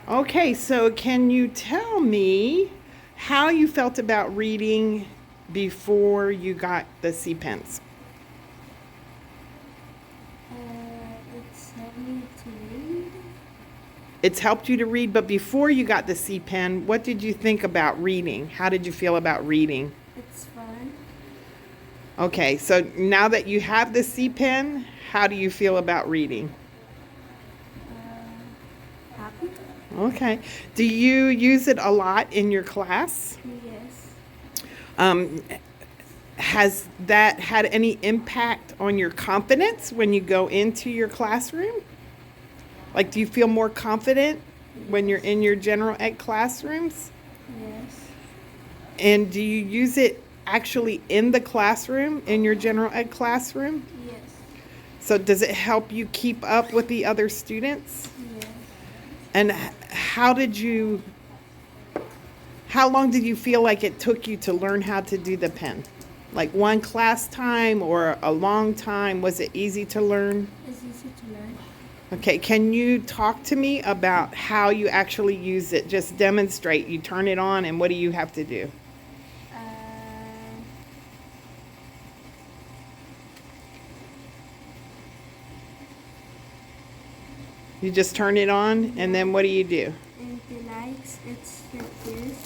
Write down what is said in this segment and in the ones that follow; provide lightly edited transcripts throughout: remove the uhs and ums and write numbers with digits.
Okay, so can you tell me how you felt about reading before you got the C pens? It's helped me to read. It's helped you to read, but before you got the C pen, what did you think about reading? How did you feel about reading? It's fun. Okay, so now that you have the C pen, how do you feel about reading? Happy? Okay. Do you use it a lot in your class? Yes. Um, has that had any impact on your confidence when you go into your classroom? Like, do you feel more confident when you're in your general ed classrooms? Yes. And do you use it actually in the classroom, in your general ed classroom? Yes. So, does it help you keep up with the other students? Yes. And how long did you feel like it took you to learn how to do the pen? Like one class time or a long time? Was it easy to learn? It's easy to learn. Okay, can you talk to me about how you actually use it? Just demonstrate. You turn it on, and what do you have to do? Uh, You just turn it on, and then what do you do? and the lights, it's like this.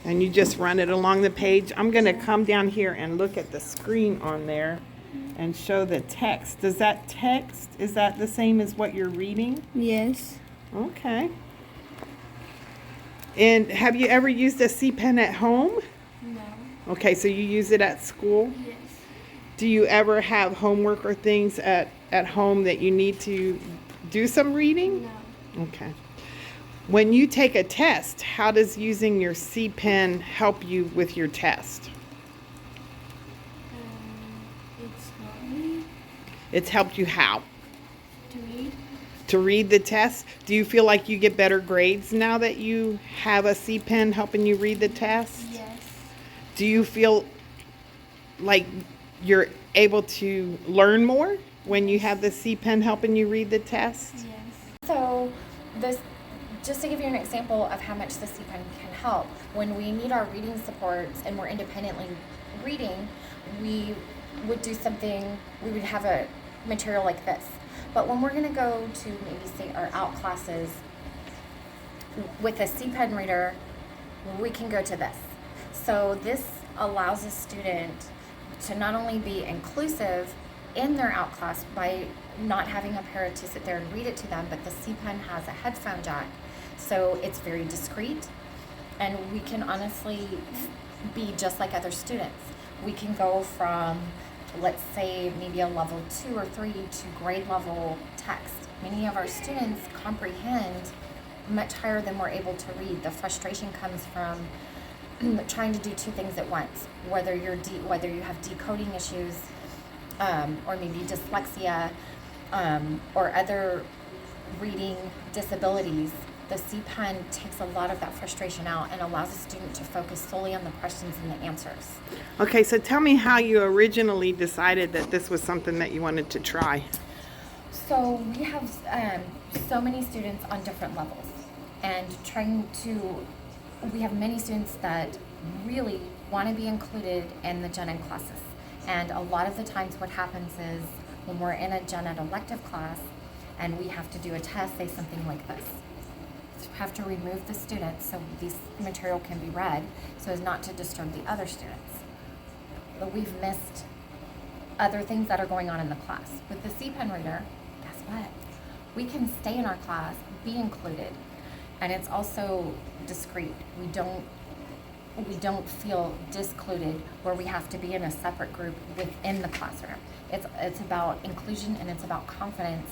And you just run it along the page. I'm going to come down here and look at the screen on there and show the text. Does that text, is that the same as what you're reading? Yes. Okay. And have you ever used a C pen at home? No. Okay, so you use it at school? Yes. Do you ever have homework or things at home that you need to do some reading? No. Okay. When you take a test, how does using your C pen help you with your test? It's helped me It's helped you how? to read. To read the test? Do you feel like you get better grades now that you have a C pen helping you read the test? Yes. Do you feel like you're able to learn more when you have the C pen helping you read the test? Yes. So this, just to give you an example of how much the CPEN can help, when we need our reading supports and we're independently reading, we would do something, we would have a material like this. But when we're gonna go to maybe say our out classes with a CPEN reader, we can go to this. So this allows a student to not only be inclusive in their out class by not having a parent to sit there and read it to them, but the CPEN has a headphone jack, so it's very discreet, and we can honestly be just like other students. We can go from, let's say, maybe a level 2 or 3 to grade level text. Many of our students comprehend much higher than we're able to read. The frustration comes from trying to do two things at once, whether whether you have decoding issues, or maybe dyslexia, or other reading disabilities. The CPEN takes a lot of that frustration out and allows a student to focus solely on the questions and the answers. Okay, so tell me how you originally decided that this was something that you wanted to try. So we have so many students on different levels, and we have many students that really want to be included in the gen ed classes. And a lot of the times what happens is when we're in a gen ed elective class and we have to do a test, say something like this. So we have to remove the students so this material can be read so as not to disturb the other students. But we've missed other things that are going on in the class. With the CPEN reader, guess what? We can stay in our class, be included, and it's also discreet. We don't feel discluded where we have to be in a separate group within the classroom. It's about inclusion, and it's about confidence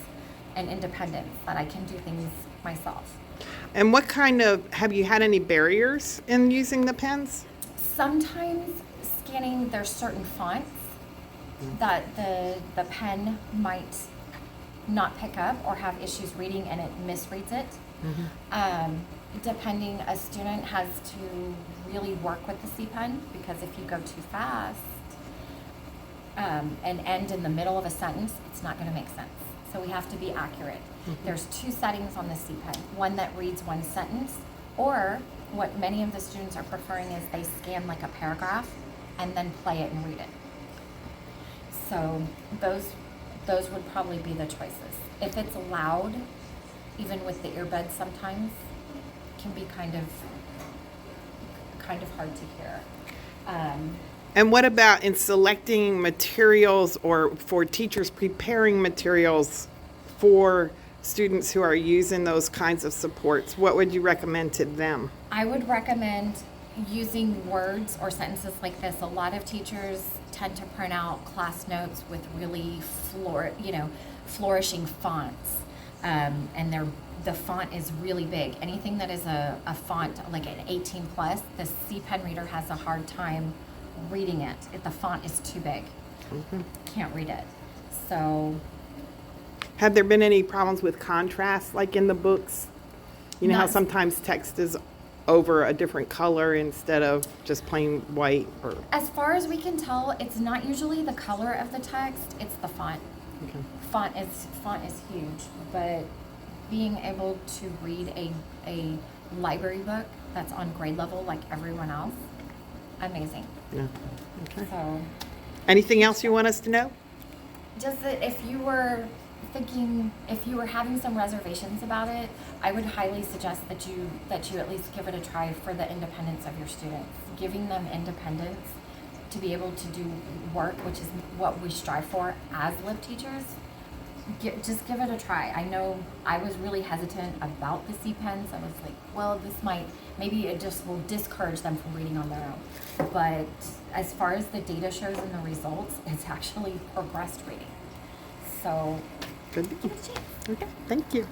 and independence, that I can do things myself. And have you had any barriers in using the pens? Sometimes scanning, there's certain fonts that the pen might not pick up or have issues reading and it misreads it. Depending, a student has to really work with the CPEN, because if you go too fast and end in the middle of a sentence, it's not going to make sense. so we have to be accurate. There's two settings on the CPEN, one that reads one sentence, or what many of the students are preferring is they scan like a paragraph and then play it and read it. So those would probably be the choices. If it's loud, even with the earbuds sometimes, can be kind of hard to hear. And what about in selecting materials or for teachers preparing materials for students who are using those kinds of supports? What would you recommend to them? I would recommend using words or sentences like this. A lot of teachers tend to print out class notes with really flourishing fonts, and the font is really big. Anything that is a font like an 18 plus, the CPEN reader has a hard time reading it. If the font is too big, can't read it. So, Have there been any problems with contrast, like in the books? You know how Not- sometimes text is over a different color instead of just plain white or, as far as we can tell, it's not usually the color of the text; it's the font. okay. Font is huge, but being able to read a library book that's on grade level like everyone else, amazing. Yeah. Okay. So, Anything else you want us to know? just that if you were having some reservations about it, I would highly suggest that you at least give it a try for the independence of your students. Giving them independence to be able to do work, which is what we strive for as LIP teachers. Just give it a try. I know I was really hesitant about the CPENs. I was like, well, maybe it just will discourage them from reading on their own. But as far as the data shows and the results, it's actually progressed reading. So Good. give it a chance. Okay, thank you.